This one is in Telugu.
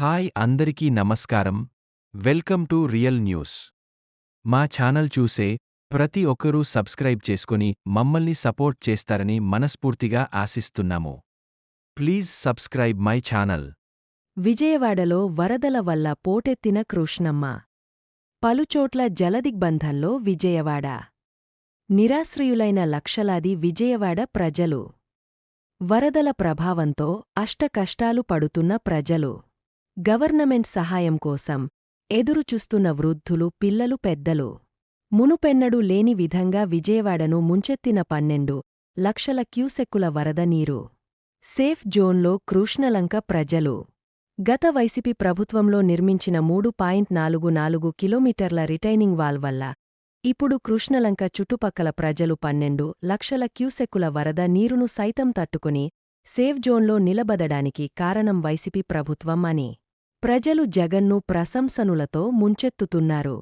హాయ్ అందరికీ నమస్కారం. Welcome to real news. మా ఛానల్ చూసే ప్రతి ఒక్కరూ సబ్స్క్రైబ్ చేసుకొని మమ్మల్ని సపోర్ట్ చేస్తారని మనస్ఫూర్తిగా ఆశిస్తున్నాము. Please subscribe my channel. విజయవాడలో వరదల వల్ల పోటెత్తిన కృష్ణమ్మ. పలుచోట్ల జలదిగ్బంధంలో విజయవాడ. నిరాశ్రయులైన లక్షలాది విజయవాడ ప్రజలు. వరదల ప్రభావంతో అష్టకష్టాలు పడుతున్న ప్రజలు. గవర్నమెంట్ సహాయం కోసం ఎదురుచూస్తున్న వృద్ధులు, పిల్లలు, పెద్దలు. మునుపెన్నడూ లేని విధంగా విజయవాడను ముంచెత్తిన 12 లక్షల క్యూసెక్కుల వరద నీరు. సేఫ్ జోన్లో కృష్ణలంక ప్రజలు. గత వైసీపీ ప్రభుత్వంలో నిర్మించిన 3.44 కిలోమీటర్ల రిటైనింగ్ వాల్ వల్ల ఇప్పుడు కృష్ణలంక చుట్టుపక్కల ప్రజలు 12 లక్షల క్యూసెక్కుల వరద నీరును సైతం తట్టుకుని సేఫ్ జోన్లో నిలబడడానికి కారణం వైసీపీ ప్రభుత్వం అని ప్రజలు జగన్ను ప్రశంసనులతో ముంచెత్తుతున్నారు.